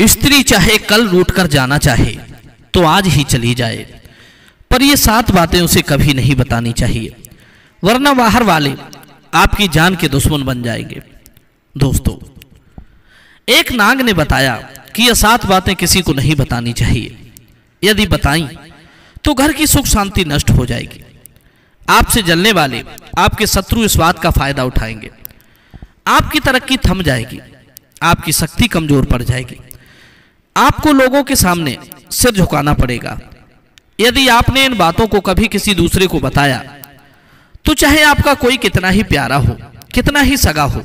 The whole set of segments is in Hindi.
स्त्री चाहे कल रूठ कर जाना चाहे तो आज ही चली जाए, पर ये 7 बातें उसे कभी नहीं बतानी चाहिए, वरना बाहर वाले आपकी जान के दुश्मन बन जाएंगे। दोस्तों, एक नाग ने बताया कि यह 7 बातें किसी को नहीं बतानी चाहिए, यदि बताई तो घर की सुख शांति नष्ट हो जाएगी। आपसे जलने वाले आपके शत्रु इस बात का फायदा उठाएंगे, आपकी तरक्की थम जाएगी, आपकी शक्ति कमजोर पड़ जाएगी, आपको लोगों के सामने सिर झुकाना पड़ेगा। यदि आपने इन बातों को कभी किसी दूसरे को बताया तो चाहे आपका कोई कितना ही प्यारा हो, कितना ही सगा हो,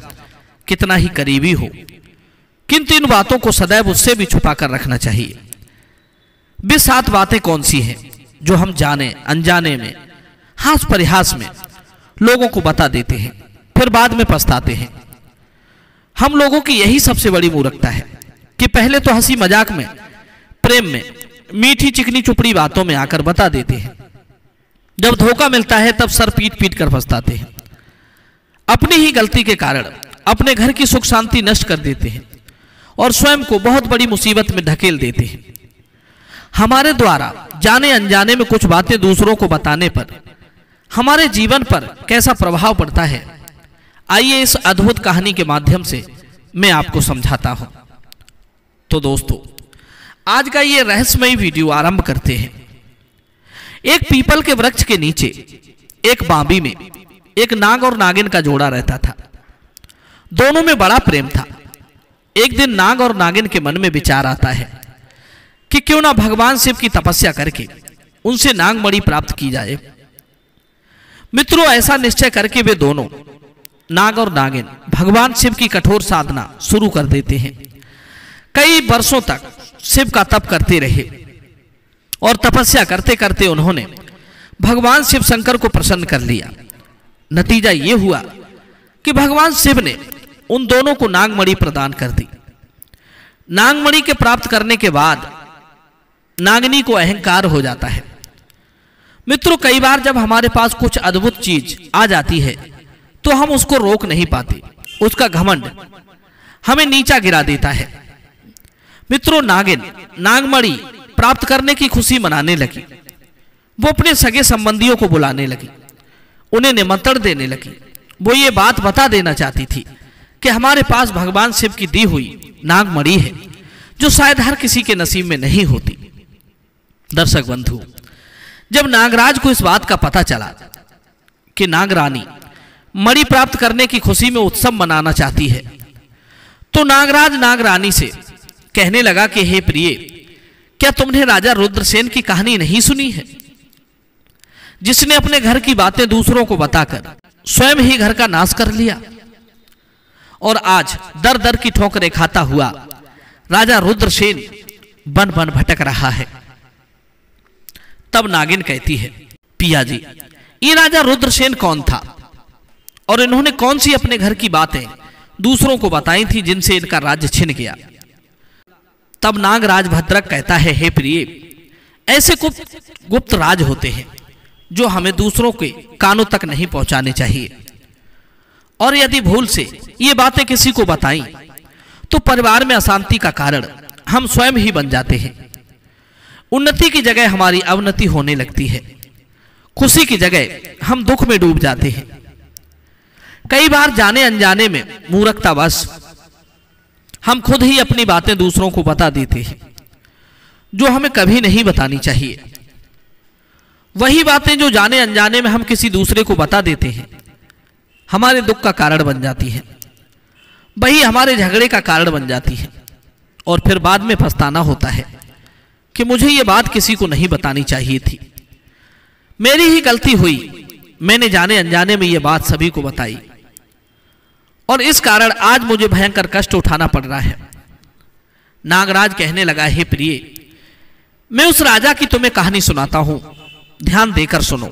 कितना ही करीबी हो, किंतु इन बातों को सदैव उससे भी छुपा कर रखना चाहिए। वे 7 बातें कौन सी हैं जो हम जाने अनजाने में, हास परिहास में लोगों को बता देते हैं, फिर बाद में पछताते हैं। हम लोगों की यही सबसे बड़ी मूर्खता है कि पहले तो हंसी मजाक में, प्रेम में, मीठी चिकनी चुपड़ी बातों में आकर बता देते हैं, जब धोखा मिलता है तब सर पीट पीट कर फंसताते हैं। अपनी ही गलती के कारण अपने घर की सुख शांति नष्ट कर देते हैं और स्वयं को बहुत बड़ी मुसीबत में ढकेल देते हैं। हमारे द्वारा जाने अनजाने में कुछ बातें दूसरों को बताने पर हमारे जीवन पर कैसा प्रभाव पड़ता है, आइए इस अद्भुत कहानी के माध्यम से मैं आपको समझाता हूं। तो दोस्तों, आज का ये रहस्यमयी वीडियो आरंभ करते हैं। एक पीपल के वृक्ष के नीचे एक बांबी में एक नाग और नागिन का जोड़ा रहता था। दोनों में बड़ा प्रेम था। एक दिन नाग और नागिन के मन में विचार आता है कि क्यों ना भगवान शिव की तपस्या करके उनसे नागमणि प्राप्त की जाए। मित्रों, ऐसा निश्चय करके वे दोनों, नाग और नागिन, भगवान शिव की कठोर साधना शुरू कर देते हैं। कई वर्षों तक शिव का तप करते रहे और तपस्या करते करते उन्होंने भगवान शिव शंकर को प्रसन्न कर लिया। नतीजा ये हुआ कि भगवान शिव ने उन दोनों को नागमणि प्रदान कर दी। नागमणि के प्राप्त करने के बाद नागिनी को अहंकार हो जाता है। मित्रों, कई बार जब हमारे पास कुछ अद्भुत चीज आ जाती है तो हम उसको रोक नहीं पाते। उसका घमंड हमें नीचा गिरा देता है। मित्रों, नागिन नागमणि प्राप्त करने की खुशी मनाने लगी। वो अपने सगे संबंधियों को बुलाने लगी, उन्हें निमंत्रण देने लगी। वो ये बात बता देना चाहती थी कि हमारे पास भगवान शिव की दी हुई नागमणि है, जो शायद हर किसी के नसीब में नहीं होती। दर्शक बंधु, जब नागराज को इस बात का पता चला कि नागरानी मणि प्राप्त करने की खुशी में उत्सव मनाना चाहती है, तो नागराज नागरानी से कहने लगा कि हे प्रिय, क्या तुमने राजा रुद्रसेन की कहानी नहीं सुनी है, जिसने अपने घर की बातें दूसरों को बताकर स्वयं ही घर का नाश कर लिया और आज दर दर की ठोकरें खाता हुआ राजा रुद्रसेन बन बन भटक रहा है। तब नागिन कहती है, पिया जी, ये राजा रुद्रसेन कौन था और इन्होंने कौन सी अपने घर की बातें दूसरों को बताई थी जिनसे इनका राज्य छिन गया। तब नागराज भद्रक कहता है, हे प्रिय, ऐसे गुप्त राज होते हैं जो हमें दूसरों के कानों तक नहीं पहुंचाने चाहिए, और यदि भूल से ये बातें किसी को बताई तो परिवार में अशांति का कारण हम स्वयं ही बन जाते हैं। उन्नति की जगह हमारी अवनति होने लगती है, खुशी की जगह हम दुख में डूब जाते हैं। कई बार जाने अनजाने में मूर्खतावश हम खुद ही अपनी बातें दूसरों को बता देते हैं, जो हमें कभी नहीं बतानी चाहिए। वही बातें जो जाने अनजाने में हम किसी दूसरे को बता देते हैं, हमारे दुख का कारण बन जाती है, वही हमारे झगड़े का कारण बन जाती है, और फिर बाद में पछताना होता है कि मुझे ये बात किसी को नहीं बतानी चाहिए थी, मेरी ही गलती हुई, मैंने जाने अनजाने में ये बात सभी को बताई और इस कारण आज मुझे भयंकर कष्ट उठाना पड़ रहा है। नागराज कहने लगा, हे प्रिय, मैं उस राजा की तुम्हें कहानी सुनाता हूं, ध्यान देकर सुनो।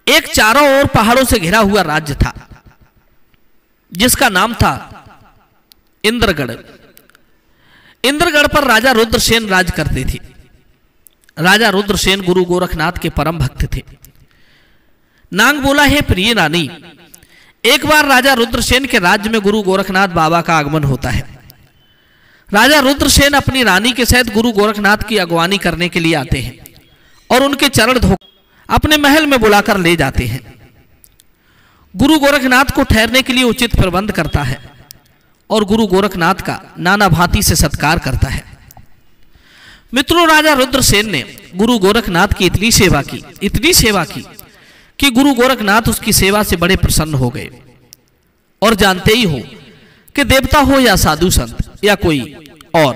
एक चारों ओर पहाड़ों से घिरा हुआ राज्य था, जिसका नाम था इंद्रगढ़। इंद्रगढ़ पर राजा रुद्रसेन राज करते थे। राजा रुद्रसेन गुरु गोरखनाथ के परम भक्त थे। नाग बोला, हे प्रिय रानी, एक बार राजा रुद्रसेन के राज्य में गुरु गोरखनाथ बाबा का आगमन होता है। राजा रुद्रसेन अपनी रानी के सहित गुरु गोरखनाथ की अगवानी करने के लिए आते हैं और उनके चरण धो अपने महल में बुलाकर ले जाते हैं। गुरु गोरखनाथ को ठहरने के लिए उचित प्रबंध करता है और गुरु गोरखनाथ का नाना भांति से सत्कार करता है। मित्रों, राजा रुद्रसेन ने गुरु गोरखनाथ की इतनी सेवा की कि गुरु गोरखनाथ उसकी सेवा से बड़े प्रसन्न हो गए। और जानते ही हो कि देवता हो या साधु संत या कोई और,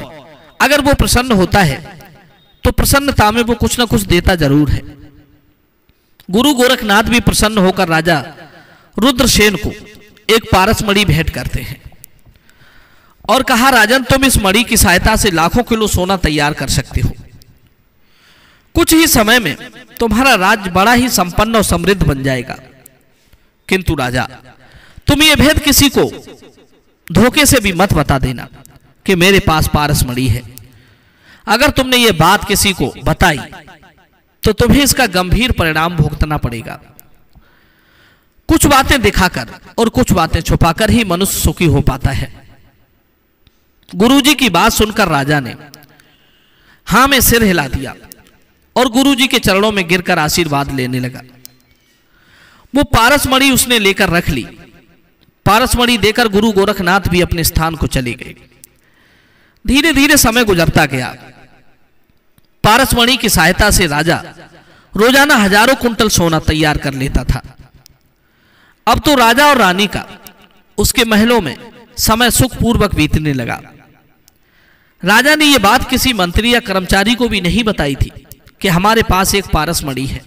अगर वो प्रसन्न होता है तो प्रसन्नता में वो कुछ ना कुछ देता जरूर है। गुरु गोरखनाथ भी प्रसन्न होकर राजा रुद्रसेन को एक पारस मणि भेंट करते हैं और कहा, राजन, तुम इस मणि की सहायता से लाखों किलो सोना तैयार कर सकते हो। कुछ ही समय में तुम्हारा राज्य बड़ा ही संपन्न और समृद्ध बन जाएगा। किंतु राजा, तुम ये भेद किसी को धोखे से भी मत बता देना कि मेरे पास पारस मणि है। अगर तुमने ये बात किसी को बताई तो तुम्हें इसका गंभीर परिणाम भुगतना पड़ेगा। कुछ बातें दिखाकर और कुछ बातें छुपाकर ही मनुष्य सुखी हो पाता है। गुरुजी की बात सुनकर राजा ने हां में सिर हिला दिया और गुरुजी के चरणों में गिरकर आशीर्वाद लेने लगा। वो पारस मणि उसने लेकर रख ली। पारस मणि देकर गुरु गोरखनाथ भी अपने स्थान को चले गए। धीरे धीरे समय गुजरता गया। पारस मणि की सहायता से राजा रोजाना हजारों कुंटल सोना तैयार कर लेता था। अब तो राजा और रानी का उसके महलों में समय सुखपूर्वक बीतने लगा। राजा ने यह बात किसी मंत्री या कर्मचारी को भी नहीं बताई थी कि हमारे पास एक पारस मणि है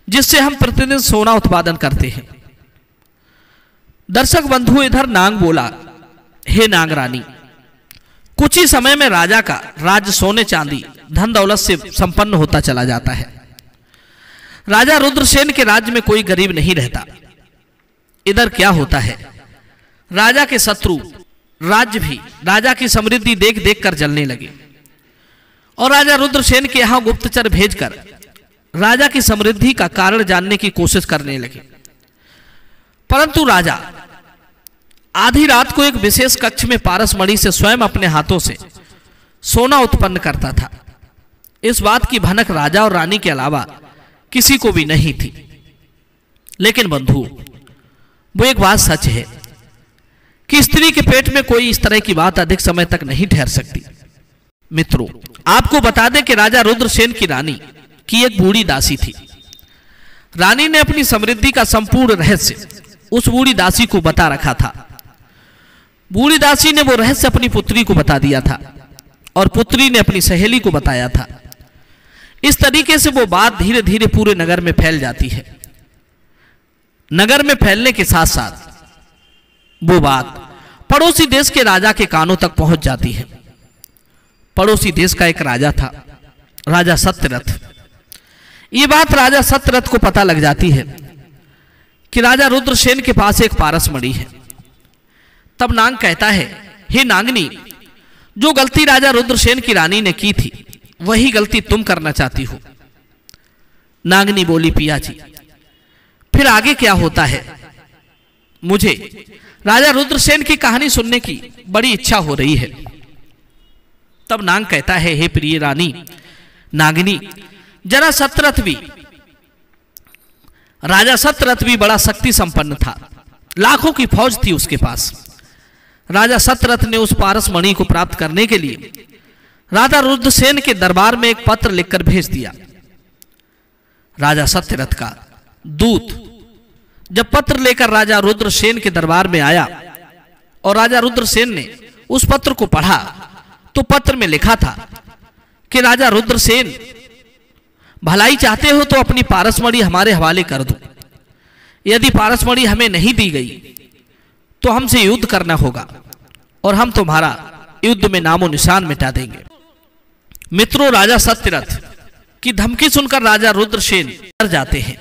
जिससे हम प्रतिदिन सोना उत्पादन करते हैं। दर्शक बंधु, इधर नांग बोला, हे नांग रानी, कुछ ही समय में राजा का राज्य सोने चांदी धन दौलत से संपन्न होता चला जाता है। राजा रुद्रसेन के राज्य में कोई गरीब नहीं रहता। इधर क्या होता है, राजा के शत्रु राज्य भी राजा की समृद्धि देख देख कर जलने लगे और राजा रुद्रसेन के यहां गुप्तचर भेजकर राजा की समृद्धि का कारण जानने की कोशिश करने लगे। परंतु राजा आधी रात को एक विशेष कक्ष में पारस मणि से स्वयं अपने हाथों से सोना उत्पन्न करता था। इस बात की भनक राजा और रानी के अलावा किसी को भी नहीं थी। लेकिन बंधु, वो एक बात सच है कि स्त्री के पेट में कोई इस तरह की बात अधिक समय तक नहीं ठहर सकती। मित्रों, आपको बता दें कि राजा रुद्रसेन की रानी की एक बूढ़ी दासी थी। रानी ने अपनी समृद्धि का संपूर्ण रहस्य उस बूढ़ी दासी को बता रखा था। बूढ़ी दासी ने वो रहस्य अपनी पुत्री को बता दिया था और पुत्री ने अपनी सहेली को बताया था। इस तरीके से वो बात धीरे धीरे पूरे नगर में फैल जाती है। नगर में फैलने के साथ साथ वो बात पड़ोसी देश के राजा के कानों तक पहुंच जाती है। पड़ोसी देश का एक राजा था, राजा सत्यरथ। ये बात राजा सत्यरथ को पता लग जाती है कि राजा रुद्रसेन के पास एक पारस मणि है। तब नांग कहता है, हे नांगनी, जो गलती राजा रुद्रसेन की रानी ने की थी वही गलती तुम करना चाहती हो। नांगनी बोली, पिया जी, फिर आगे क्या होता है? मुझे राजा रुद्रसेन की कहानी सुनने की बड़ी इच्छा हो रही है। तब नांग कहता है, हे प्रिय रानी नागिनी, जरा सत्यरथ भी, राजा सत्यरथ भी बड़ा शक्ति संपन्न था। लाखों की फौज थी उसके पास। राजा सत्यरथ ने उस पारस मणि को प्राप्त करने के लिए राजा रुद्रसेन के दरबार में एक पत्र लिखकर भेज दिया। राजा सत्यरथ का दूत जब पत्र लेकर राजा रुद्रसेन के दरबार में आया और राजा रुद्रसेन ने उस पत्र को पढ़ा तो पत्र में लिखा था कि राजा रुद्रसेन, भलाई चाहते हो तो अपनी पारस मणि हमारे हवाले कर दो। यदि पारस मणि हमें नहीं दी गई तो हमसे युद्ध करना होगा और हम तुम्हारा युद्ध में नामो निशान मिटा देंगे। मित्रों, राजा सत्यरथ की धमकी सुनकर राजा रुद्रसेन डर जाते हैं।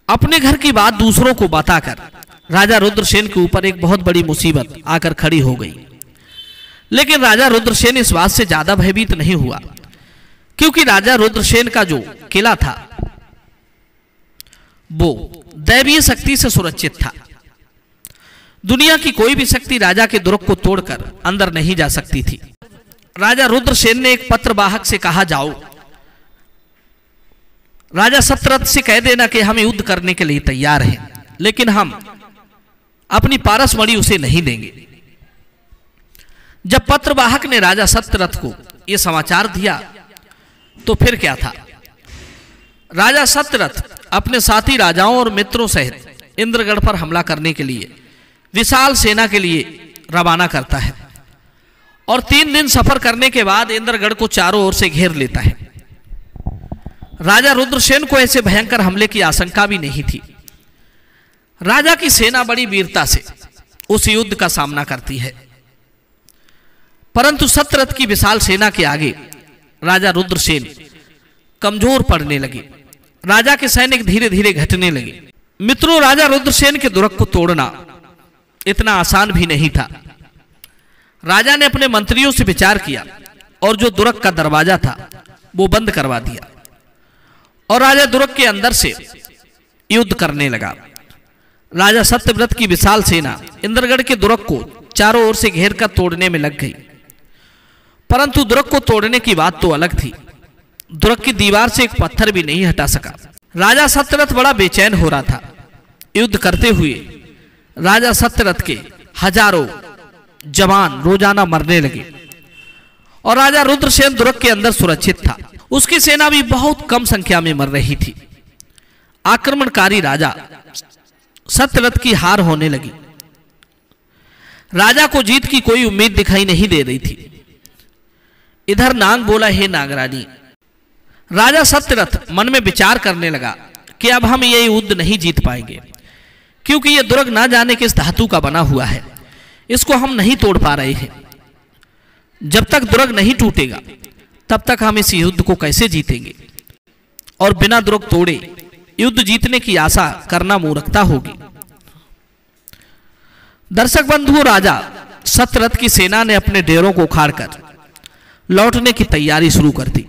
अपने घर की बात दूसरों को बताकर राजा रुद्रसेन के ऊपर एक बहुत बड़ी मुसीबत आकर खड़ी हो गई। लेकिन राजा रुद्रसेन इस बात से ज्यादा भयभीत नहीं हुआ, क्योंकि राजा रुद्रसेन का जो किला था वो दैवीय शक्ति से सुरक्षित था। दुनिया की कोई भी शक्ति राजा के दुर्ग को तोड़कर अंदर नहीं जा सकती थी। राजा रुद्रसेन ने एक पत्रवाहक से कहा, जाओ राजा सत्रथ से कह देना कि हम युद्ध करने के लिए तैयार हैं, लेकिन हम अपनी पारसमणि उसे नहीं देंगे। जब पत्रवाहक ने राजा सत्रथ को यह समाचार दिया तो फिर क्या था, राजा सत्रथ अपने साथी राजाओं और मित्रों सहित इंद्रगढ़ पर हमला करने के लिए विशाल सेना के लिए रवाना करता है और 3 दिन सफर करने के बाद इंद्रगढ़ को चारों ओर से घेर लेता है। राजा रुद्रसेन को ऐसे भयंकर हमले की आशंका भी नहीं थी। राजा की सेना बड़ी वीरता से उस युद्ध का सामना करती है, परंतु सत्रथ की विशाल सेना के आगे राजा रुद्रसेन कमजोर पड़ने लगे। राजा के सैनिक धीरे धीरे घटने लगे। मित्रों, राजा रुद्रसेन के दुर्ग को तोड़ना इतना आसान भी नहीं था। राजा ने अपने मंत्रियों से विचार किया और जो दुर्ग का दरवाजा था वो बंद करवा दिया और राजा दुर्ग के अंदर से युद्ध करने लगा। राजा सत्यव्रत की विशाल सेना इंद्रगढ़ के दुर्ग को चारों ओर से घेर कर तोड़ने में लग गई, परंतु दुर्ग को तोड़ने की बात तो अलग थी। दुर्ग की दीवार से एक पत्थर भी नहीं हटा सका। राजा सत्यव्रत बड़ा बेचैन हो रहा था। युद्ध करते हुए राजा सत्यव्रत के हजारों जवान रोजाना मरने लगे और राजा रुद्रसेन दुर्ग के अंदर सुरक्षित था। उसकी सेना भी बहुत कम संख्या में मर रही थी। आक्रमणकारी राजा सत्यव्रत की हार होने लगी। राजा को जीत की कोई उम्मीद दिखाई नहीं दे रही थी। इधर नाग बोला, हे नागरानी। राजा सत्यव्रत मन में विचार करने लगा कि अब हम ये युद्ध नहीं जीत पाएंगे, क्योंकि यह दुर्ग ना जाने किस धातु का बना हुआ है, इसको हम नहीं तोड़ पा रहे हैं। जब तक दुर्ग नहीं टूटेगा तब तक हम इस युद्ध को कैसे जीतेंगे, और बिना दुर्ग तोड़े युद्ध जीतने की आशा करना मूर्खता होगी। दर्शक बंधुओं, राजा सत्यव्रत की सेना ने अपने डेरों को उखाड़कर लौटने की तैयारी शुरू कर दी,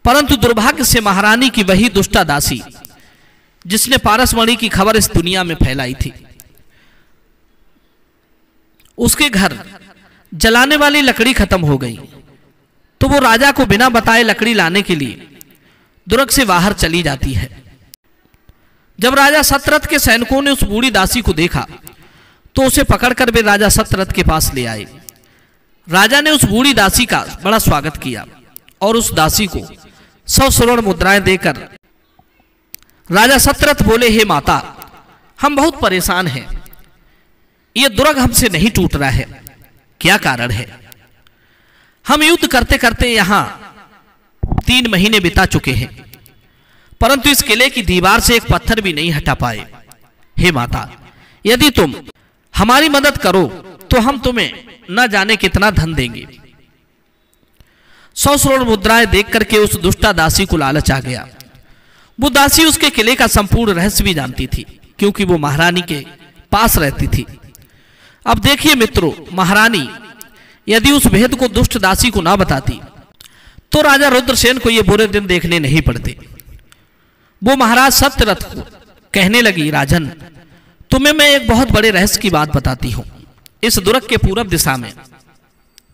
परंतु दुर्भाग्य से महारानी की वही दुष्टा दासी जिसने पारसमणि की खबर इस दुनिया में फैलाई थी, उसके घर जलाने वाली लकड़ी खत्म हो गई, तो वो राजा को बिना बताए लकड़ी लाने के लिए दुर्ग से बाहर चली जाती है। जब राजा सत्यव्रत के सैनिकों ने उस बूढ़ी दासी को देखा तो उसे पकड़कर वे राजा सत्यव्रत के पास ले आए। राजा ने उस बूढ़ी दासी का बड़ा स्वागत किया और उस दासी को 100 स्वर्ण मुद्राएं देकर राजा सत्यव्रत बोले, हे माता, हम बहुत परेशान हैं। ये दुर्ग हमसे नहीं टूट रहा है, क्या कारण है? हम युद्ध करते करते यहां 3 महीने बिता चुके हैं, परंतु इस किले की दीवार से एक पत्थर भी नहीं हटा पाए। हे माता, यदि तुम हमारी मदद करो तो हम तुम्हें न जाने कितना धन देंगे। 100 स्वर्ण मुद्राएं देख करके उस दुष्टा दासी को लालच आ गया। वो दासी उसके किले का संपूर्ण रहस्य भी जानती थी, क्योंकि वो महारानी के पास रहती थी। अब देखिए मित्रों, महारानी यदि उस भेद को दुष्ट दासी को ना बताती तो राजा रुद्रसेन को ये बुरे दिन देखने नहीं पड़ते। वो महाराज सत्यव्रत को कहने लगी, राजन, तुम्हें मैं एक बहुत बड़े रहस्य की बात बताती हूं। इस दुर्ग के पूरब दिशा में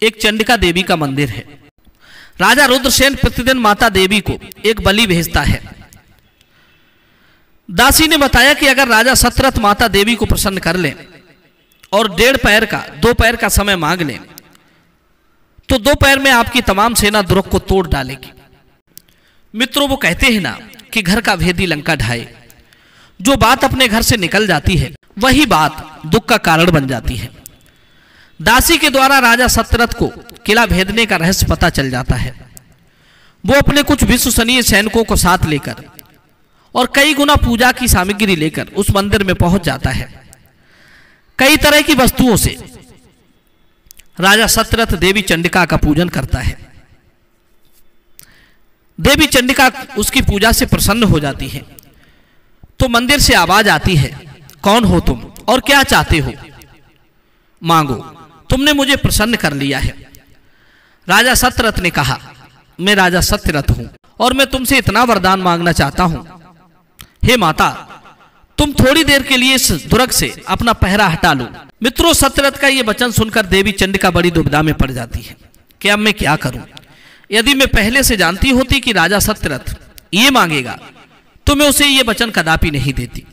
एक चंडिका देवी का मंदिर है। राजा रुद्रसेन प्रतिदिन माता देवी को एक बलि भेजता है। दासी ने बताया कि अगर राजा सत्यव्रत माता देवी को प्रसन्न कर ले और 2 पैर का समय मांग ले तो 2 पैर में आपकी तमाम सेना दुर्ग को तोड़ डालेगी। मित्रों, वो कहते हैं ना कि घर का भेदी लंका ढाए। जो बात अपने घर से निकल जाती है वही बात दुख का कारण बन जाती है। दासी के द्वारा राजा सत्यव्रत को किला भेदने का रहस्य पता चल जाता है। वो अपने कुछ विश्वसनीय सैनिकों को साथ लेकर और कई गुना पूजा की सामग्री लेकर उस मंदिर में पहुंच जाता है। कई तरह की वस्तुओं से राजा सत्यव्रत देवी चंडिका का पूजन करता है। देवी चंडिका उसकी पूजा से प्रसन्न हो जाती है तो मंदिर से आवाज आती है, कौन हो तुम और क्या चाहते हो? मांगो, तुमने मुझे प्रसन्न कर लिया है। राजा सत्यव्रत ने कहा, मैं राजा सत्यव्रत हूं और मैं तुमसे इतना वरदान मांगना चाहता हूं। हे माता, तुम थोड़ी देर के लिए इस दुर्ग से अपना पहरा हटा लो। मित्रों, सत्यव्रत का ये वचन सुनकर देवी चंडिका बड़ी दुविधा में पड़ जाती है कि अब मैं क्या करूं। यदि मैं पहले से जानती होती कि राजा सत्यव्रत ये मांगेगा तो मैं उसे ये वचन कदापि नहीं देती,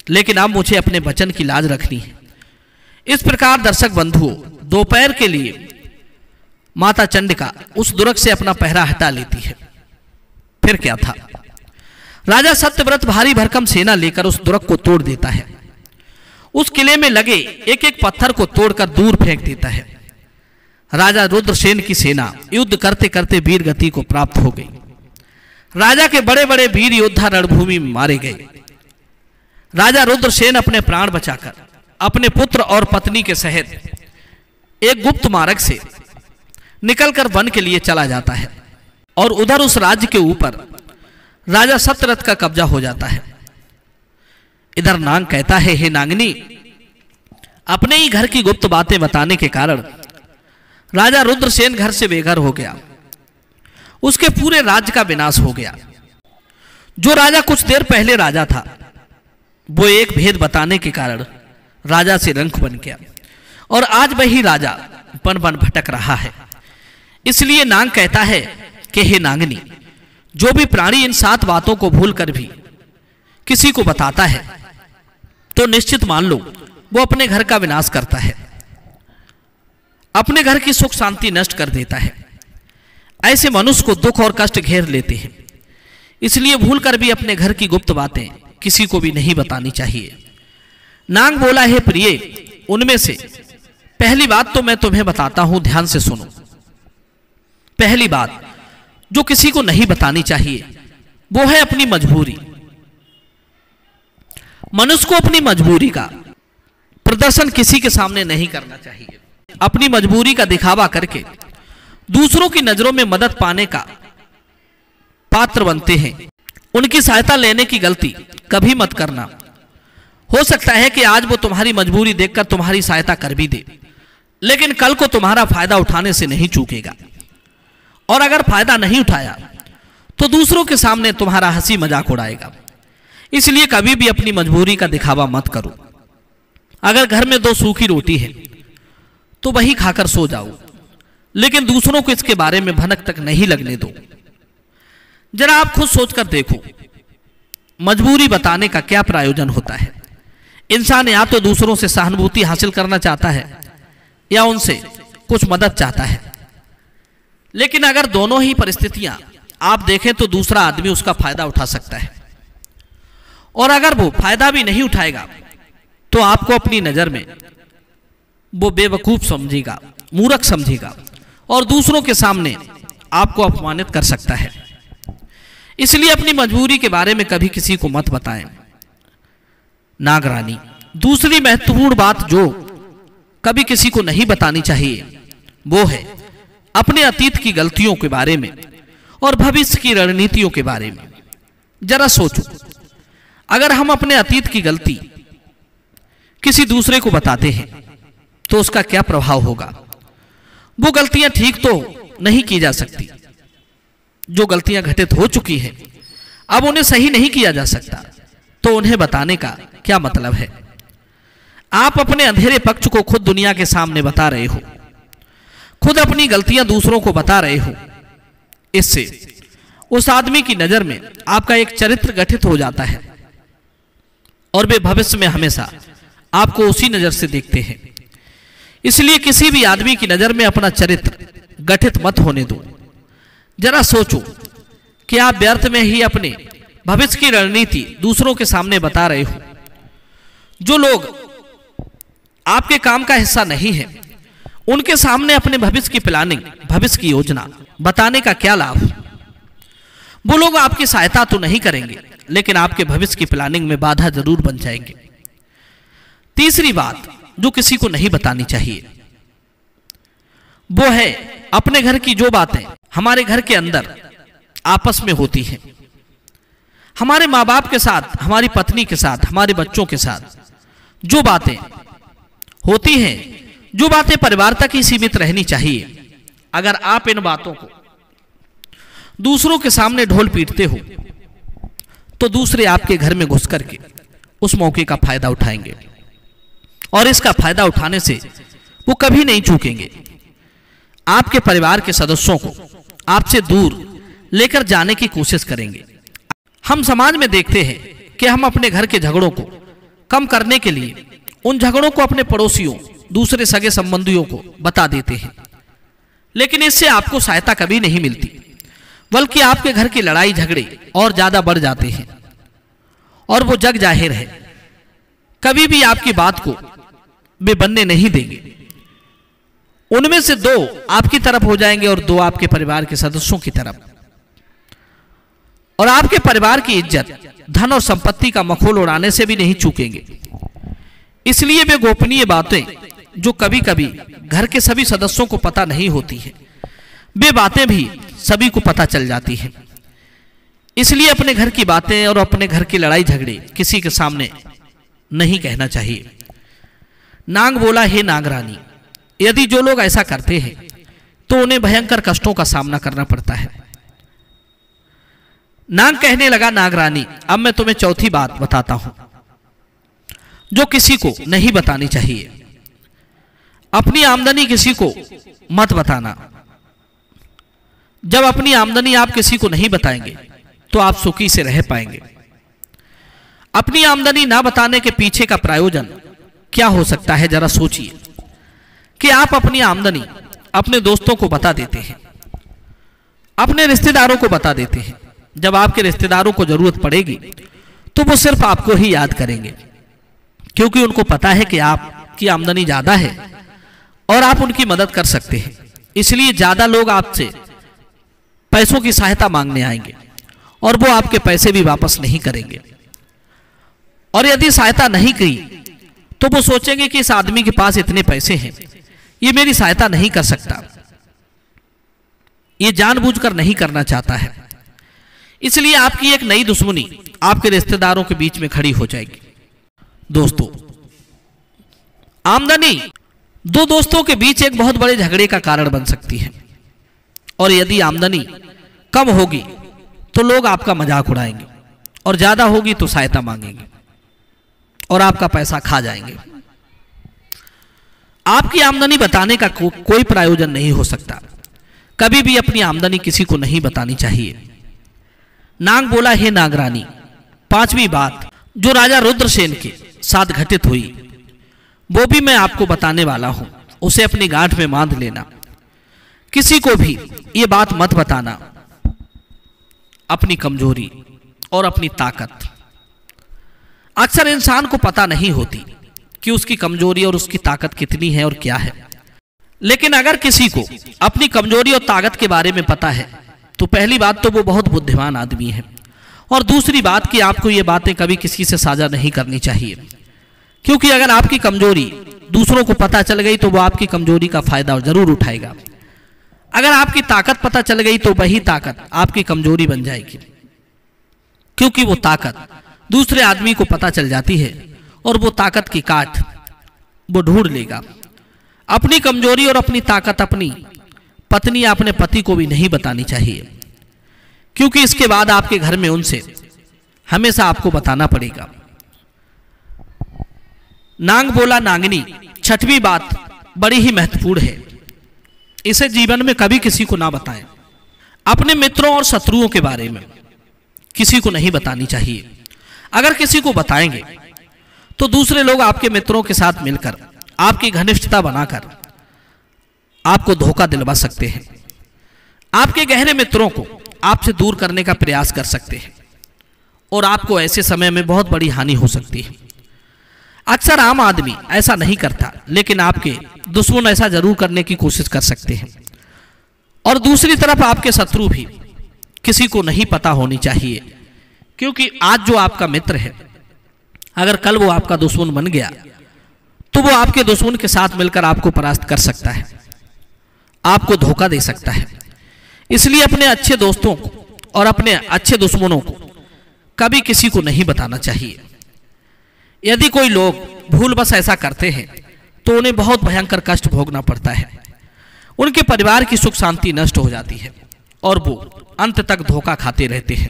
लेकिन अब मुझे अपने वचन की लाज रखनी है। इस प्रकार दर्शक बंधुओं, दोपहर के लिए माता चंडिका उस दुर्ग से अपना पहरा हटा लेती है। फिर क्या था, राजा सत्यव्रत भारी भरकम सेना लेकर उस दुर्ग को तोड़ देता है। उस किले में लगे एक एक पत्थर को तोड़कर दूर फेंक देता है। राजा रुद्रसेन की सेना युद्ध करते करते वीर गति को प्राप्त हो गई। राजा के बड़े बड़े वीर योद्धा रणभूमि में मारे गए। राजा रुद्रसेन अपने प्राण बचाकर अपने पुत्र और पत्नी के सहित एक गुप्त मार्ग से निकलकर वन के लिए चला जाता है और उधर उस राज्य के ऊपर राजा सत्यव्रत का कब्जा हो जाता है। इधर नाग कहता है, हे नागिनी, अपने ही घर की गुप्त बातें बताने के कारण राजा रुद्रसेन घर से बेघर हो गया। उसके पूरे राज्य का विनाश हो गया। जो राजा कुछ देर पहले राजा था वो एक भेद बताने के कारण राजा से रंक बन गया और आज वही राजा बन बन भटक रहा है। इसलिए नाग कहता है कि हे नागिनी, जो भी प्राणी इन 7 बातों को भूलकर भी किसी को बताता है तो निश्चित मान लो वो अपने घर का विनाश करता है, अपने घर की सुख शांति नष्ट कर देता है। ऐसे मनुष्य को दुख और कष्ट घेर लेते हैं। इसलिए भूलकर भी अपने घर की गुप्त बातें किसी को भी नहीं बतानी चाहिए। नाग बोला, हे प्रिय, उनमें से पहली बात तो मैं तुम्हें बताता हूं, ध्यान से सुनो। पहली बात जो किसी को नहीं बतानी चाहिए वो है अपनी मजबूरी। मनुष्य को अपनी मजबूरी का प्रदर्शन किसी के सामने नहीं करना चाहिए। अपनी मजबूरी का दिखावा करके दूसरों की नजरों में मदद पाने का पात्र बनते हैं। उनकी सहायता लेने की गलती कभी मत करना। हो सकता है कि आज वो तुम्हारी मजबूरी देखकर तुम्हारी सहायता कर भी दे, लेकिन कल को तुम्हारा फायदा उठाने से नहीं चूकेगा। और अगर फायदा नहीं उठाया तो दूसरों के सामने तुम्हारा हंसी मजाक उड़ाएगा। इसलिए कभी भी अपनी मजबूरी का दिखावा मत करो। अगर घर में 2 सूखी रोटी है तो वही खाकर सो जाओ, लेकिन दूसरों को इसके बारे में भनक तक नहीं लगने दो। जरा आप खुद सोचकर देखो, मजबूरी बताने का क्या प्रयोजन होता है। इंसान या तो दूसरों से सहानुभूति हासिल करना चाहता है या उनसे कुछ मदद चाहता है, लेकिन अगर दोनों ही परिस्थितियां आप देखें तो दूसरा आदमी उसका फायदा उठा सकता है। और अगर वो फायदा भी नहीं उठाएगा तो आपको अपनी नजर में वो बेवकूफ समझेगा, मूर्ख समझेगा और दूसरों के सामने आपको अपमानित कर सकता है। इसलिए अपनी मजबूरी के बारे में कभी किसी को मत बताएं। नागरानी, दूसरी महत्वपूर्ण बात जो कभी किसी को नहीं बतानी चाहिए वो है अपने अतीत की गलतियों के बारे में और भविष्य की रणनीतियों के बारे में। जरा सोचो, अगर हम अपने अतीत की गलती किसी दूसरे को बताते हैं तो उसका क्या प्रभाव होगा। वो गलतियां ठीक तो नहीं की जा सकती। जो गलतियां घटित हो चुकी हैं अब उन्हें सही नहीं किया जा सकता, तो उन्हें बताने का क्या मतलब है। आप अपने अंधेरे पक्ष को खुद दुनिया के सामने बता रहे हो, खुद अपनी गलतियां दूसरों को बता रहे हो। इससे उस आदमी की नजर में आपका एक चरित्र गठित हो जाता है और वे भविष्य में हमेशा आपको उसी नजर से देखते हैं। इसलिए किसी भी आदमी की नजर में अपना चरित्र गठित मत होने दो। जरा सोचो कि आप व्यर्थ में ही अपने भविष्य की रणनीति दूसरों के सामने बता रहे हो। जो लोग आपके काम का हिस्सा नहीं है उनके सामने अपने भविष्य की प्लानिंग, भविष्य की योजना बताने का क्या लाभ। वो लोग आपकी सहायता तो नहीं करेंगे, लेकिन आपके भविष्य की प्लानिंग में बाधा जरूर बन जाएंगे। तीसरी बात जो किसी को नहीं बतानी चाहिए वो है अपने घर की जो बातें हमारे घर के अंदर आपस में होती हैं। हमारे माँ बाप के साथ, हमारी पत्नी के साथ, हमारे बच्चों के साथ जो बातें होती हैं, जो बातें परिवार तक ही सीमित रहनी चाहिए, अगर आप इन बातों को दूसरों के सामने ढोल पीटते हो तो दूसरे आपके घर में घुस करके उस मौके का फायदा उठाएंगे और इसका फायदा उठाने से वो कभी नहीं चूकेंगे। आपके परिवार के सदस्यों को आपसे दूर लेकर जाने की कोशिश करेंगे। हम समाज में देखते हैं कि हम अपने घर के झगड़ों को कम करने के लिए उन झगड़ों को अपने पड़ोसियों, दूसरे सगे संबंधियों को बता देते हैं, लेकिन इससे आपको सहायता कभी नहीं मिलती, बल्कि आपके घर की लड़ाई झगड़े और ज्यादा बढ़ जाते हैं और वो जग जाहिर है कभी भी आपकी बात को वे बनने नहीं देंगे। उनमें से 2 आपकी तरफ हो जाएंगे और 2 आपके परिवार के सदस्यों की तरफ, और आपके परिवार की इज्जत, धन और संपत्ति का मखौल उड़ाने से भी नहीं चूकेंगे। इसलिए वे गोपनीय बातें जो कभी कभी घर के सभी सदस्यों को पता नहीं होती है, वे बातें भी सभी को पता चल जाती हैं। इसलिए अपने घर की बातें और अपने घर की लड़ाई झगड़े किसी के सामने नहीं कहना चाहिए। नाग बोला, हे नागरानी, यदि जो लोग ऐसा करते हैं तो उन्हें भयंकर कष्टों का सामना करना पड़ता है। नाग कहने लगा, नागरानी, अब मैं तुम्हें चौथी बात बताता हूं जो किसी को नहीं बतानी चाहिए। अपनी आमदनी किसी को मत बताना। जब अपनी आमदनी आप किसी को नहीं बताएंगे तो आप सुखी से रह पाएंगे। अपनी आमदनी ना बताने के पीछे का प्रयोजन क्या हो सकता है, जरा सोचिए कि आप अपनी आमदनी अपने दोस्तों को बता देते हैं, अपने रिश्तेदारों को बता देते हैं। जब आपके रिश्तेदारों को जरूरत पड़ेगी तो वो सिर्फ आपको ही याद करेंगे, क्योंकि उनको पता है कि आपकी आमदनी ज्यादा है और आप उनकी मदद कर सकते हैं। इसलिए ज्यादा लोग आपसे पैसों की सहायता मांगने आएंगे और वो आपके पैसे भी वापस नहीं करेंगे। और यदि सहायता नहीं की तो वो सोचेंगे कि इस आदमी के पास इतने पैसे हैं, ये मेरी सहायता नहीं कर सकता, ये जानबूझकर नहीं करना चाहता है। इसलिए आपकी एक नई दुश्मनी आपके रिश्तेदारों के बीच में खड़ी हो जाएगी। दोस्तों, आमदनी 2 दोस्तों के बीच एक बहुत बड़े झगड़े का कारण बन सकती है, और यदि आमदनी कम होगी तो लोग आपका मजाक उड़ाएंगे और ज्यादा होगी तो सहायता मांगेंगे और आपका पैसा खा जाएंगे। आपकी आमदनी बताने का कोई प्रयोजन नहीं हो सकता। कभी भी अपनी आमदनी किसी को नहीं बतानी चाहिए। नाग बोला, हे नागरानी, 5वीं बात जो राजा रुद्रसेन के साथ घटित हुई वो भी मैं आपको बताने वाला हूं, उसे अपनी गांठ में बांध लेना। किसी को भी ये बात मत बताना, अपनी कमजोरी और अपनी ताकत। अक्सर इंसान को पता नहीं होती कि उसकी कमजोरी और उसकी ताकत कितनी है और क्या है, लेकिन अगर किसी को अपनी कमजोरी और ताकत के बारे में पता है तो पहली बात तो वो बहुत बुद्धिमान आदमी है, और दूसरी बात कि आपको ये बातें कभी किसी से साझा नहीं करनी चाहिए, क्योंकि अगर आपकी कमजोरी दूसरों को पता चल गई तो वो आपकी कमजोरी का फायदा जरूर उठाएगा। अगर आपकी ताकत पता चल गई तो वही ताकत आपकी कमजोरी बन जाएगी, क्योंकि वो ताकत दूसरे आदमी को पता चल जाती है और वो ताकत की काट वो ढूंढ लेगा। अपनी कमजोरी और अपनी ताकत अपनी पत्नी या अपने पति को भी नहीं बतानी चाहिए, क्योंकि इसके बाद आपके घर में उनसे हमेशा आपको बताना पड़ेगा। नाग बोला, नागिनी, 6वीं बात बड़ी ही महत्वपूर्ण है, इसे जीवन में कभी किसी को ना बताएं। अपने मित्रों और शत्रुओं के बारे में किसी को नहीं बतानी चाहिए। अगर किसी को बताएंगे तो दूसरे लोग आपके मित्रों के साथ मिलकर आपकी घनिष्ठता बनाकर आपको धोखा दिलवा सकते हैं, आपके गहरे मित्रों को आपसे दूर करने का प्रयास कर सकते हैं और आपको ऐसे समय में बहुत बड़ी हानि हो सकती है। अक्सर आम आदमी ऐसा नहीं करता, लेकिन आपके दुश्मन ऐसा जरूर करने की कोशिश कर सकते हैं। और दूसरी तरफ आपके शत्रु भी किसी को नहीं पता होनी चाहिए, क्योंकि आज जो आपका मित्र है अगर कल वो आपका दुश्मन बन गया तो वो आपके दुश्मन के साथ मिलकर आपको परास्त कर सकता है, आपको धोखा दे सकता है। इसलिए अपने अच्छे दोस्तों को और अपने अच्छे दुश्मनों को कभी किसी को नहीं बताना चाहिए। यदि कोई लोग भूलवश ऐसा करते हैं तो उन्हें बहुत भयंकर कष्ट भोगना पड़ता है, उनके परिवार की सुख शांति नष्ट हो जाती है और वो अंत तक धोखा खाते रहते हैं।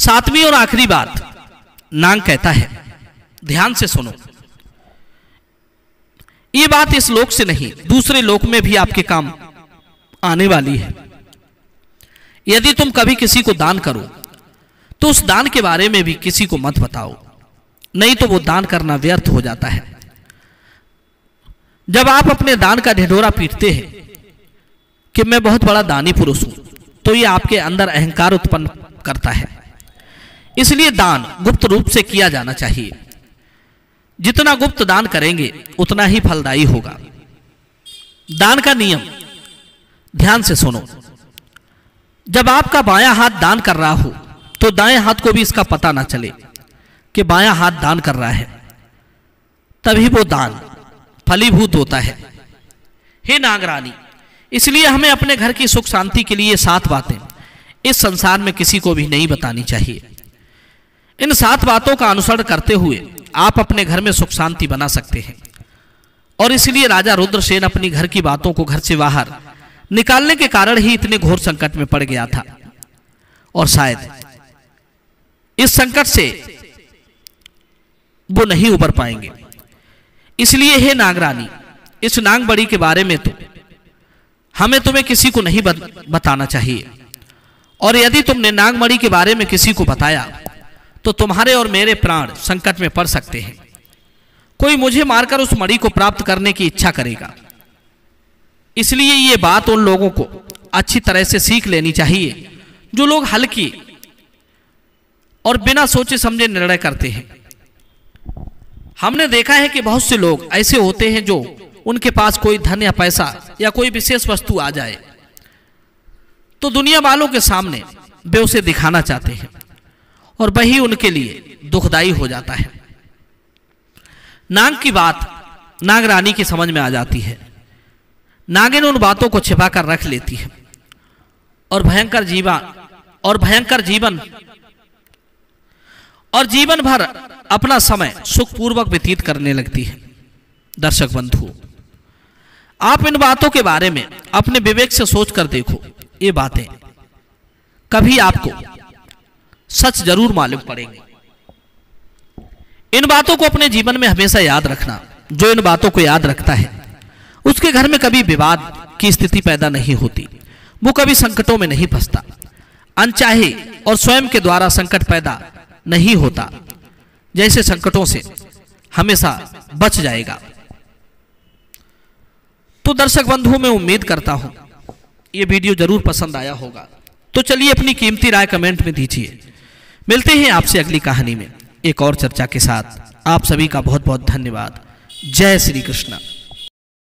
सातवीं और आखिरी बात नाग कहता है, ध्यान से सुनो। ये बात इस लोक से नहीं, दूसरे लोक में भी आपके काम आने वाली है। यदि तुम कभी किसी को दान करो तो उस दान के बारे में भी किसी को मत बताओ, नहीं तो वो दान करना व्यर्थ हो जाता है। जब आप अपने दान का ढिढोरा पीटते हैं कि मैं बहुत बड़ा दानी पुरुष हूं, तो ये आपके अंदर अहंकार उत्पन्न करता है। इसलिए दान गुप्त रूप से किया जाना चाहिए। जितना गुप्त दान करेंगे उतना ही फलदायी होगा। दान का नियम ध्यान से सुनो। जब आपका बायां हाथ दान कर रहा हो तो दाएं हाथ को भी इसका पता ना चले कि बायां हाथ दान कर रहा है, तभी वो दान फलीभूत होता है। हे नागरानी, इसलिए हमें अपने घर की सुख शांति के लिए 7 बातें इस संसार में किसी को भी नहीं बतानी चाहिए। इन 7 बातों का अनुसरण करते हुए आप अपने घर में सुख शांति बना सकते हैं। और इसलिए राजा रुद्रसेन अपनी घर की बातों को घर से बाहर निकालने के कारण ही इतने घोर संकट में पड़ गया था, और शायद इस संकट से वो नहीं उबर पाएंगे। इसलिए हे नागरानी, इस नागबड़ी के बारे में तो हमें तुम्हें किसी को नहीं बताना चाहिए। और यदि तुमने नागमणि के बारे में किसी को बताया तो तुम्हारे और मेरे प्राण संकट में पड़ सकते हैं। कोई मुझे मारकर उस मणि को प्राप्त करने की इच्छा करेगा। इसलिए ये बात उन लोगों को अच्छी तरह से सीख लेनी चाहिए जो लोग हल्की और बिना सोचे समझे निर्णय करते हैं। हमने देखा है कि बहुत से लोग ऐसे होते हैं जो उनके पास कोई धन या पैसा या कोई विशेष वस्तु आ जाए तो दुनिया वालों के सामने वे उसे दिखाना चाहते हैं, और वही उनके लिए दुखदाई हो जाता है। नाग की बात नागरानी की समझ में आ जाती है। नागिन उन बातों को छिपा कर रख लेती है और जीवन भर अपना समय सुखपूर्वक व्यतीत करने लगती है। दर्शक बंधु, आप इन बातों के बारे में अपने विवेक से सोच कर देखो। ये बातें कभी आपको सच जरूर मालूम पड़ेंगी। इन बातों को अपने जीवन में हमेशा याद रखना। जो इन बातों को याद रखता है उसके घर में कभी विवाद की स्थिति पैदा नहीं होती, वो कभी संकटों में नहीं फंसता, अनचाहे और स्वयं के द्वारा संकट पैदा नहीं होता, जैसे संकटों से हमेशा बच जाएगा। तो दर्शक बंधुओं, मैं उम्मीद करता हूं ये वीडियो जरूर पसंद आया होगा। तो चलिए अपनी कीमती राय कमेंट में दीजिए। मिलते हैं आपसे अगली कहानी में एक और चर्चा के साथ। आप सभी का बहुत बहुत धन्यवाद। जय श्री कृष्ण।